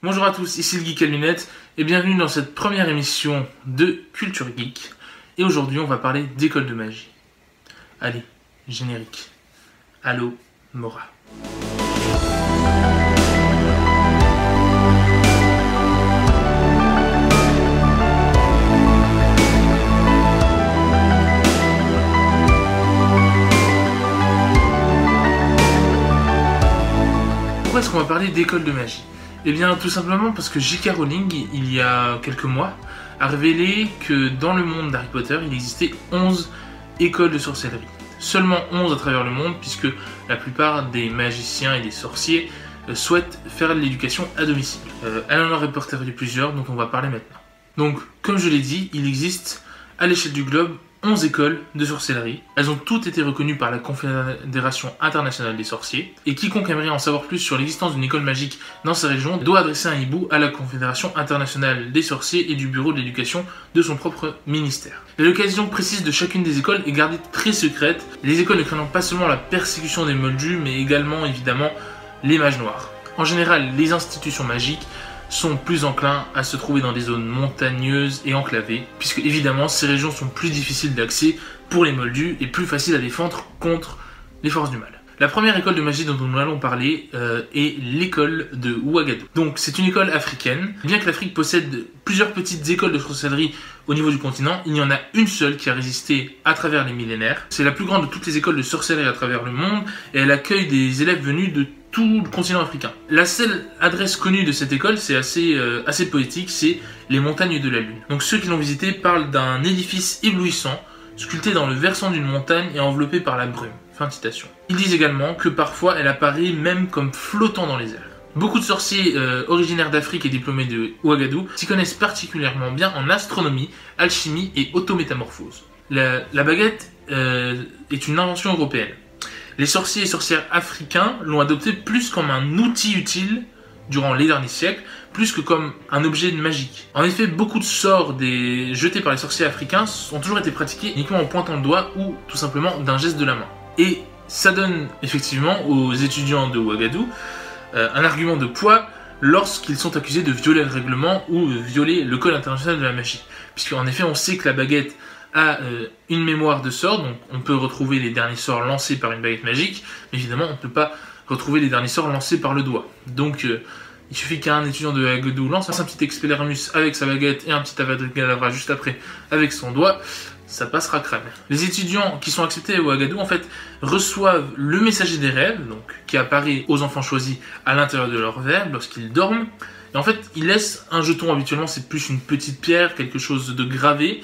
Bonjour à tous, ici le Geek à lunettes et bienvenue dans cette première émission de Culture Geek. Et aujourd'hui on va parler d'école de magie. Allez, générique. Allo Mora. Pourquoi est-ce qu'on va parler d'école de magie? Eh bien tout simplement parce que J.K. Rowling, il y a quelques mois, a révélé que dans le monde d'Harry Potter, il existait 11 écoles de sorcellerie. Seulement 11 à travers le monde, puisque la plupart des magiciens et des sorciers souhaitent faire de l'éducation à domicile. Elle en a répertorié plusieurs, dont on va parler maintenant. Donc, comme je l'ai dit, il existe à l'échelle du globe 11 écoles de sorcellerie. Elles ont toutes été reconnues par la Confédération internationale des sorciers. Et quiconque aimerait en savoir plus sur l'existence d'une école magique dans sa région doit adresser un hibou à la Confédération internationale des sorciers et du bureau de l'éducation de son propre ministère. La localisation précise de chacune des écoles est gardée très secrète, les écoles ne craignant pas seulement la persécution des moldus, mais également évidemment les mages noirs. En général, les institutions magiques sont plus enclins à se trouver dans des zones montagneuses et enclavées, puisque évidemment ces régions sont plus difficiles d'accès pour les moldus et plus faciles à défendre contre les forces du mal. La première école de magie dont nous allons parler est l'école de Ouagadougou. Donc c'est une école africaine. Bien que l'Afrique possède plusieurs petites écoles de sorcellerie au niveau du continent, il y en a une seule qui a résisté à travers les millénaires. C'est la plus grande de toutes les écoles de sorcellerie à travers le monde et elle accueille des élèves venus de tout le continent africain. La seule adresse connue de cette école, c'est assez poétique, c'est les montagnes de la Lune. Donc ceux qui l'ont visité parlent d'un édifice éblouissant, sculpté dans le versant d'une montagne et enveloppé par la brume. Fin de citation. Ils disent également que parfois elle apparaît même comme flottant dans les airs. Beaucoup de sorciers originaires d'Afrique et diplômés de Ouagadougou s'y connaissent particulièrement bien en astronomie, alchimie et autométamorphose. La baguette est une invention européenne. Les sorciers et sorcières africains l'ont adopté plus comme un outil utile durant les derniers siècles, plus que comme un objet magique. En effet, beaucoup de sorts jetés par les sorciers africains ont toujours été pratiqués uniquement en pointant le doigt ou tout simplement d'un geste de la main. Et ça donne effectivement aux étudiants de Ouagadougou un argument de poids lorsqu'ils sont accusés de violer le règlement ou violer le code international de la magie. Puisqu'en effet, on sait que la baguette a une mémoire de sorts, donc on peut retrouver les derniers sorts lancés par une baguette magique, mais évidemment on ne peut pas retrouver les derniers sorts lancés par le doigt. Donc il suffit qu'un étudiant de Ouagadougou lance un petit Expelliarmus avec sa baguette et un petit Avada Kedavra juste après avec son doigt, ça passera crème. Les étudiants qui sont acceptés à Ouagadougou en fait reçoivent le messager des rêves, donc qui apparaît aux enfants choisis à l'intérieur de leur verre lorsqu'ils dorment. Et en fait, ils laissent un jeton, habituellement c'est plus une petite pierre, quelque chose de gravé,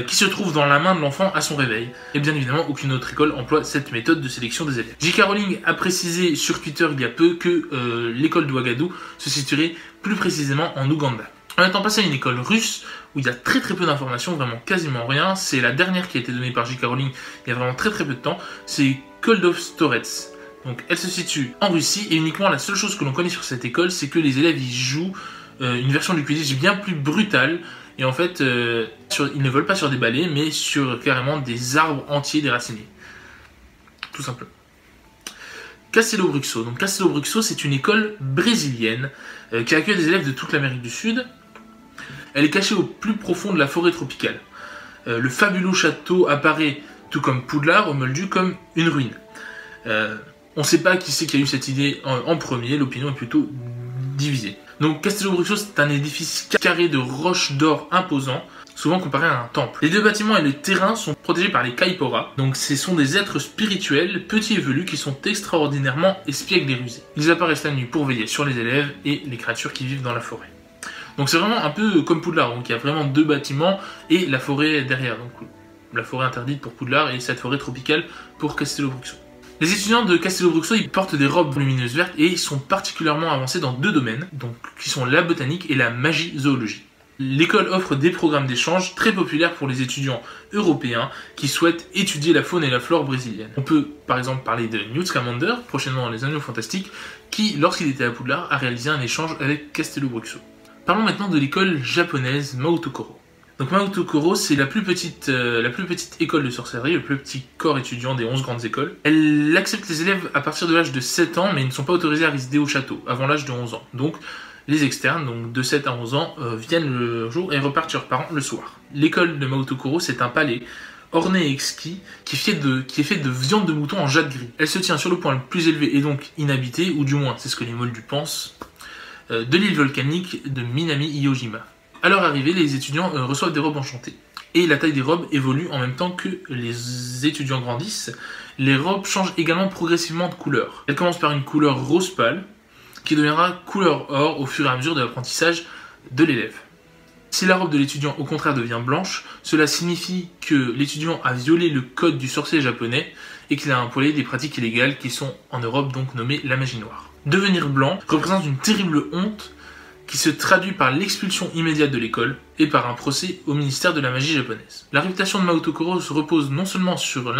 qui se trouve dans la main de l'enfant à son réveil. Et bien évidemment, aucune autre école emploie cette méthode de sélection des élèves. J.K. Rowling a précisé sur Twitter il y a peu que l'école de Ouagadougou se situerait plus précisément en Ouganda. En étant passé à une école russe, où il y a très peu d'informations, vraiment quasiment rien, c'est la dernière qui a été donnée par J.K. Rowling il y a vraiment très peu de temps, c'est Koldov-Storets. Donc elle se situe en Russie, et uniquement la seule chose que l'on connaît sur cette école, c'est que les élèves y jouent une version du Quidditch bien plus brutale, et en fait, ils ne volent pas sur des balais, mais sur carrément des arbres entiers déracinés. Tout simplement. Castelo Bruxo. Donc Castelo Bruxo, c'est une école brésilienne qui accueille des élèves de toute l'Amérique du Sud. Elle est cachée au plus profond de la forêt tropicale. Le fabuleux château apparaît, tout comme Poudlard, au Moldu, comme une ruine. On ne sait pas qui c'est qui a eu cette idée en premier, l'opinion est plutôt divisée. Donc Castelo Bruxo, c'est un édifice carré de roches d'or imposant, souvent comparé à un temple. Les deux bâtiments et le terrain sont protégés par les Kaipora, donc ce sont des êtres spirituels, petits et velus, qui sont extraordinairement espiègles et rusés. Ils apparaissent la nuit pour veiller sur les élèves et les créatures qui vivent dans la forêt. Donc c'est vraiment un peu comme Poudlard, donc il y a vraiment deux bâtiments et la forêt derrière, donc la forêt interdite pour Poudlard et cette forêt tropicale pour Castelo Bruxo. Les étudiants de Castelo Bruxo, ils portent des robes lumineuses vertes et ils sont particulièrement avancés dans deux domaines, donc qui sont la botanique et la magie zoologie. L'école offre des programmes d'échange très populaires pour les étudiants européens qui souhaitent étudier la faune et la flore brésilienne. On peut par exemple parler de Newt Scamander, prochainement dans les Anneaux Fantastiques, qui, lorsqu'il était à Poudlard, a réalisé un échange avec Castelo Bruxo. Parlons maintenant de l'école japonaise Maotokoro. Donc Maotokoro, c'est la plus petite école de sorcellerie, le plus petit corps étudiant des 11 grandes écoles. Elle accepte les élèves à partir de l'âge de 7 ans, mais ils ne sont pas autorisés à résider au château, avant l'âge de 11 ans. Donc Les externes, donc de 7 à 11 ans, viennent le jour et repartent chez leurs parents le soir. L'école de Maotokoro, c'est un palais orné et exquis qui est fait de viande de mouton en jade gris. Elle se tient sur le point le plus élevé et donc inhabité, ou du moins c'est ce que les Moldus pensent, de l'île volcanique de Minami Iojima. À leur arrivée, les étudiants reçoivent des robes enchantées. Et la taille des robes évolue en même temps que les étudiants grandissent. Les robes changent également progressivement de couleur. Elles commencent par une couleur rose pâle, qui deviendra couleur or au fur et à mesure de l'apprentissage de l'élève. Si la robe de l'étudiant au contraire devient blanche, cela signifie que l'étudiant a violé le code du sorcier japonais et qu'il a employé des pratiques illégales qui sont en Europe donc nommées la magie noire. Devenir blanc représente une terrible honte qui se traduit par l'expulsion immédiate de l'école et par un procès au ministère de la magie japonaise. La réputation de Maotokoro se repose non seulement sur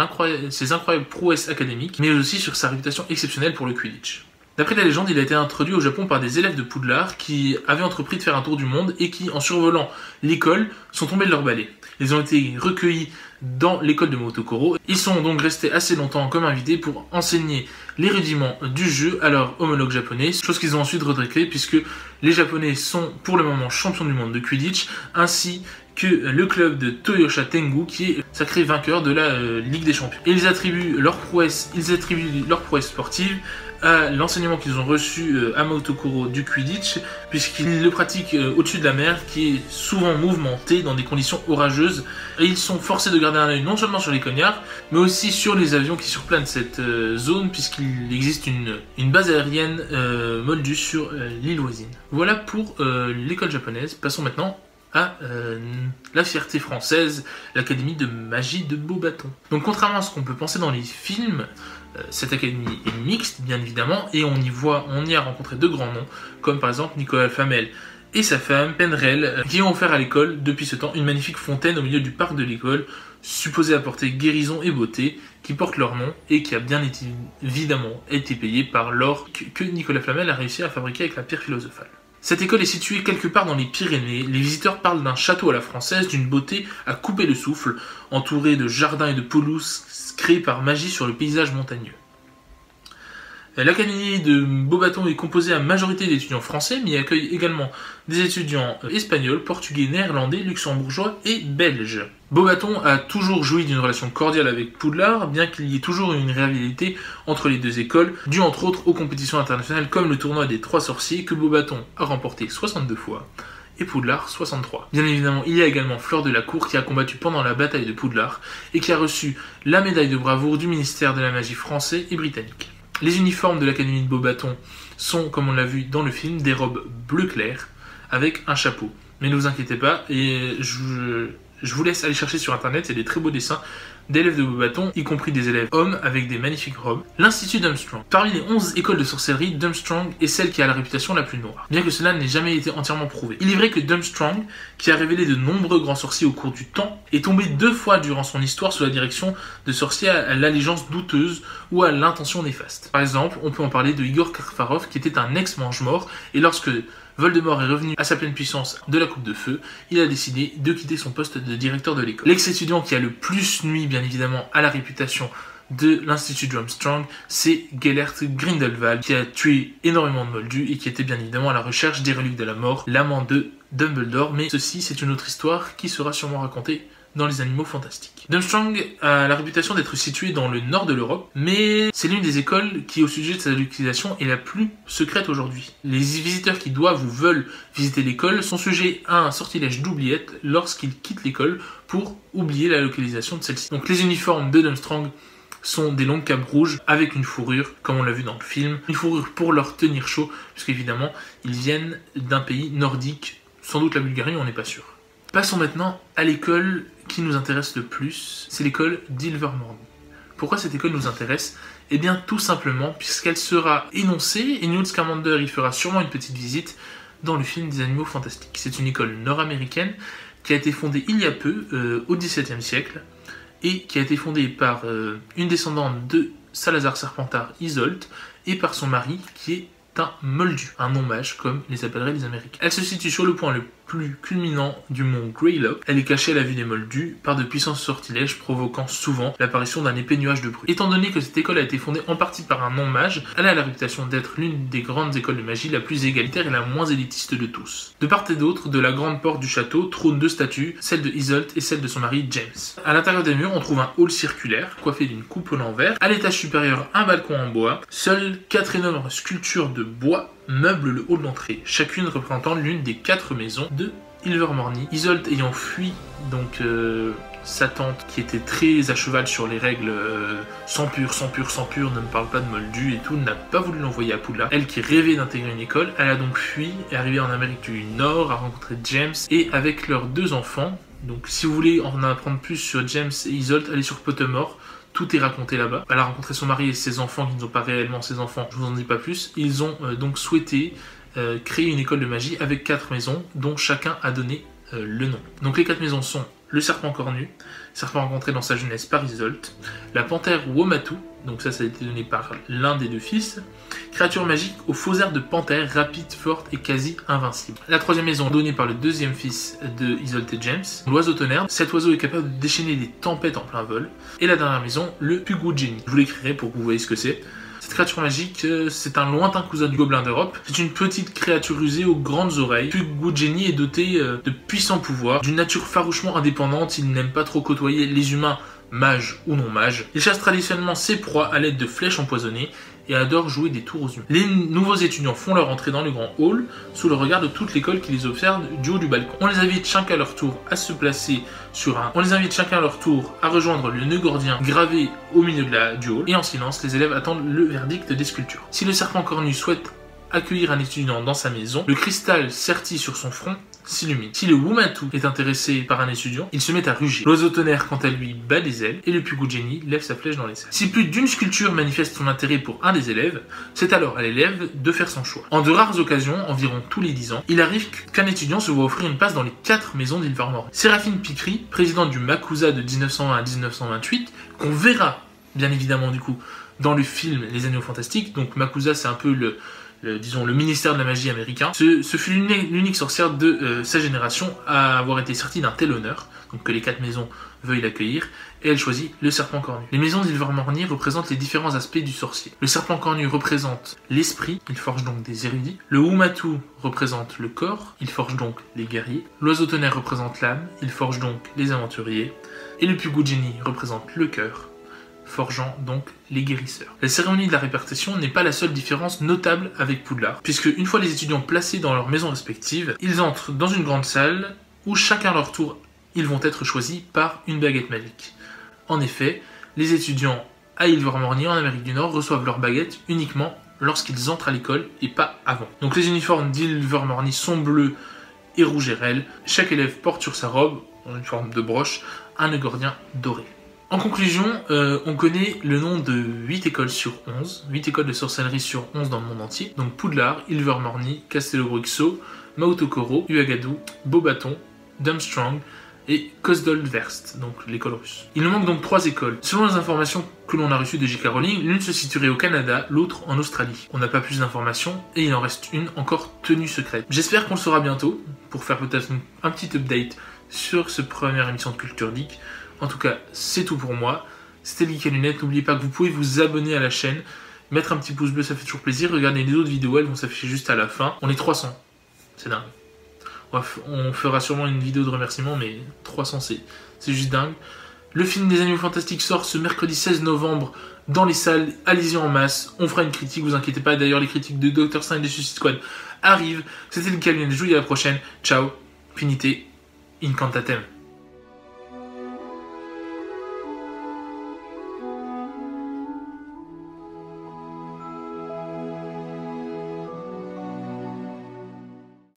ses incroyables prouesses académiques, mais aussi sur sa réputation exceptionnelle pour le Quidditch. D'après la légende, il a été introduit au Japon par des élèves de Poudlard qui avaient entrepris de faire un tour du monde et qui, en survolant l'école, sont tombés de leur balai. Ils ont été recueillis dans l'école de Maotokoro. Ils sont donc restés assez longtemps comme invités pour enseigner les rudiments du jeu à leurs homologues japonais, chose qu'ils ont ensuite redressée puisque les Japonais sont pour le moment champions du monde de Quidditch, ainsi que le club de Toyosha Tengu qui est sacré vainqueur de la Ligue des Champions. Et ils attribuent leur prouesse sportive à l'enseignement qu'ils ont reçu à Maotokoro du Quidditch, puisqu'ils le pratiquent au-dessus de la mer, qui est souvent mouvementée dans des conditions orageuses, et ils sont forcés de garder un œil non seulement sur les cognards, mais aussi sur les avions qui surplanent cette zone, puisqu'il existe une base aérienne moldue sur l'île voisine. Voilà pour l'école japonaise. Passons maintenant à la fierté française, l'Académie de magie de Beauxbatons. Donc contrairement à ce qu'on peut penser dans les films, cette académie est mixte bien évidemment et on y a rencontré de grands noms comme par exemple Nicolas Flamel et sa femme Penrel qui ont offert à l'école depuis ce temps une magnifique fontaine au milieu du parc de l'école supposée apporter guérison et beauté qui porte leur nom et qui a bien évidemment été payée par l'or que Nicolas Flamel a réussi à fabriquer avec la pierre philosophale. Cette école est située quelque part dans les Pyrénées. Les visiteurs parlent d'un château à la française, d'une beauté à couper le souffle, entouré de jardins et de pelouses créés par magie sur le paysage montagneux. L'Académie de Beauxbatons est composée à majorité d'étudiants français, mais accueille également des étudiants espagnols, portugais, néerlandais, luxembourgeois et belges. Beauxbatons a toujours joui d'une relation cordiale avec Poudlard, bien qu'il y ait toujours une rivalité entre les deux écoles, due entre autres aux compétitions internationales comme le tournoi des 3 sorciers que Beauxbatons a remporté 62 fois et Poudlard 63. Bien évidemment, il y a également Fleur de la Cour qui a combattu pendant la bataille de Poudlard et qui a reçu la médaille de bravoure du ministère de la magie français et britannique. Les uniformes de l'Académie de Beauxbatons sont, comme on l'a vu dans le film, des robes bleu clair avec un chapeau. Mais ne vous inquiétez pas, et je vous laisse aller chercher sur internet, il y a des très beaux dessins d'élèves de Beauxbatons, y compris des élèves hommes avec des magnifiques robes. L'Institut Durmstrang. Parmi les 11 écoles de sorcellerie, Durmstrang est celle qui a la réputation la plus noire, bien que cela n'ait jamais été entièrement prouvé. Il est vrai que Durmstrang, qui a révélé de nombreux grands sorciers au cours du temps, est tombé 2 fois durant son histoire sous la direction de sorciers à l'allégeance douteuse ou à l'intention néfaste. Par exemple, on peut en parler de Igor Karkaroff, qui était un ex-mange-mort, et lorsque Voldemort est revenu à sa pleine puissance de la Coupe de Feu, il a décidé de quitter son poste de directeur de l'école. L'ex-étudiant qui a le plus nui bien évidemment à la réputation de l'Institut Durmstrang, c'est Gellert Grindelwald, qui a tué énormément de Moldus et qui était bien évidemment à la recherche des reliques de la mort, l'amant de Dumbledore, mais ceci c'est une autre histoire qui sera sûrement racontée dans les animaux fantastiques. Durmstrang a la réputation d'être situé dans le nord de l'Europe, mais c'est l'une des écoles qui, au sujet de sa localisation, est la plus secrète aujourd'hui. Les visiteurs qui doivent ou veulent visiter l'école sont sujets à un sortilège d'oubliette lorsqu'ils quittent l'école pour oublier la localisation de celle-ci. Donc les uniformes de Durmstrang sont des longues capes rouges avec une fourrure, comme on l'a vu dans le film. Une fourrure pour leur tenir chaud, puisqu'évidemment, ils viennent d'un pays nordique, sans doute la Bulgarie, on n'est pas sûr. Passons maintenant à l'école qui nous intéresse le plus, c'est l'école d'Ilvermorny. Pourquoi cette école nous intéresse? Eh bien tout simplement puisqu'elle sera énoncée, et Newt Scamander y fera sûrement une petite visite dans le film des animaux fantastiques. C'est une école nord-américaine qui a été fondée il y a peu, au XVIIe siècle, et qui a été fondée par une descendante de Salazar Serpentard, Isolde, et par son mari qui est un moldu, un non-mage comme les appelleraient les Américains. Elle se situe sur le point le plus culminant du mont Greylock. Elle est cachée à la vue des Moldus par de puissants sortilèges provoquant souvent l'apparition d'un épais nuage de brume. Étant donné que cette école a été fondée en partie par un non-mage, elle a la réputation d'être l'une des grandes écoles de magie la plus égalitaire et la moins élitiste de tous. De part et d'autre de la grande porte du château trônent deux statues, celle de Isolde et celle de son mari James. À l'intérieur des murs, on trouve un hall circulaire coiffé d'une coupole en verre. À l'étage supérieur, un balcon en bois. Seules 4 énormes sculptures de bois meublent le hall d'entrée, chacune représentant l'une des 4 maisons de Ilvermorny. Isolde ayant fui donc sa tante qui était très à cheval sur les règles sans pur, ne me parle pas de Moldu et tout, n'a pas voulu l'envoyer à Poudlard. Elle qui rêvait d'intégrer une école, elle a donc fui, est arrivée en Amérique du Nord, a rencontré James et avec leurs 2 enfants. Donc si vous voulez en apprendre plus sur James et Isolde, allez sur Pottermore. Tout est raconté là-bas. Elle a rencontré son mari et ses enfants qui ne sont pas réellement ses enfants, je vous en dis pas plus. Ils ont donc souhaité créer une école de magie avec 4 maisons dont chacun a donné le nom. Donc les 4 maisons sont le serpent cornu, serpent rencontré dans sa jeunesse par Isolde, la panthère Womatu, donc ça a été donné par l'un des 2 fils, créature magique aux faux airs de panthère, rapide, forte et quasi invincible. La 3e maison donnée par le 2e fils de Isolde et James, l'oiseau tonnerre, cet oiseau est capable de déchaîner des tempêtes en plein vol, et la dernière maison, le Pugugeni. Je vous l'écrirai pour que vous voyez ce que c'est. Cette créature magique, c'est un lointain cousin du gobelin d'Europe. C'est une petite créature rusée aux grandes oreilles. Pugugeni est doté de puissants pouvoirs, d'une nature farouchement indépendante. Il n'aime pas trop côtoyer les humains, mages ou non mages. Il chasse traditionnellement ses proies à l'aide de flèches empoisonnées et adore jouer des tours aux humains. Les nouveaux étudiants font leur entrée dans le grand hall sous le regard de toute l'école qui les observe du haut du balcon. On les invite chacun à leur tour à se placer sur un... On les invite chacun à leur tour à rejoindre le nœud gordien gravé au milieu du hall et en silence, les élèves attendent le verdict des sculptures. Si le serpent cornu souhaite accueillir un étudiant dans sa maison, le cristal serti sur son front s'illumine. Si le Womatu est intéressé par un étudiant, il se met à rugir. L'oiseau tonnerre, quant à lui, bat des ailes et le Pugugeni lève sa flèche dans les airs. Si plus d'une sculpture manifeste son intérêt pour un des élèves, c'est alors à l'élève de faire son choix. En de rares occasions, environ tous les 10 ans, il arrive qu'un étudiant se voit offrir une place dans les 4 maisons d'Ilvermorny. Séraphine Picry, présidente du Makusa de 1920 à 1928, qu'on verra bien évidemment du coup dans le film Les Animaux Fantastiques. Donc Makusa, c'est un peu disons le ministère de la magie américain. Ce fut l'unique sorcière de sa génération à avoir été sortie d'un tel honneur, donc que les 4 maisons veuillent l'accueillir, et elle choisit le serpent cornu. Les maisons d'Ilvermorny représentent les différents aspects du sorcier. Le serpent cornu représente l'esprit, il forge donc des érudits. Le Womatu représente le corps, il forge donc les guerriers. L'oiseau tonnerre représente l'âme, il forge donc les aventuriers. Et le Pugugeni représente le cœur, forgeant donc les guérisseurs. La cérémonie de la répartition n'est pas la seule différence notable avec Poudlard, puisque une fois les étudiants placés dans leurs maisons respectives, ils entrent dans une grande salle où chacun à leur tour, ils vont être choisis par une baguette magique. En effet, les étudiants à Ilvermorny en Amérique du Nord reçoivent leur baguette uniquement lorsqu'ils entrent à l'école et pas avant. Donc les uniformes d'Ilvermorny sont bleus et rouge érel. Chaque élève porte sur sa robe, en une forme de broche, un nœud gordien doré. En conclusion, on connaît le nom de 8 écoles sur 11, 8 écoles de sorcellerie sur 11 dans le monde entier, donc Poudlard, Ilvermorny, Castello-Bruxo, Maotokoro, Uagadou, Beauxbatons, Durmstrang et Kosdoldverst, donc l'école russe. Il nous manque donc 3 écoles. Selon les informations que l'on a reçues de J.K. Rowling, l'une se situerait au Canada, l'autre en Australie. On n'a pas plus d'informations et il en reste une encore tenue secrète. J'espère qu'on le saura bientôt pour faire peut-être un petit update sur cette première émission de Culture Geek. En tout cas, c'est tout pour moi. C'était le Geek à lunettes. N'oubliez pas que vous pouvez vous abonner à la chaîne, mettre un petit pouce bleu, ça fait toujours plaisir. Regardez les autres vidéos, elles vont s'afficher juste à la fin. On est 300. C'est dingue. On fera sûrement une vidéo de remerciement, mais 300, c'est juste dingue. Le film des Animaux Fantastiques sort ce mercredi 16 novembre dans les salles. Allez-y en masse. On fera une critique, vous inquiétez pas. D'ailleurs, les critiques de Dr. Strange et Suicide Squad arrivent. C'était le Geek à lunettes. Je vous dis à la prochaine. Ciao. Finite. Incantatem.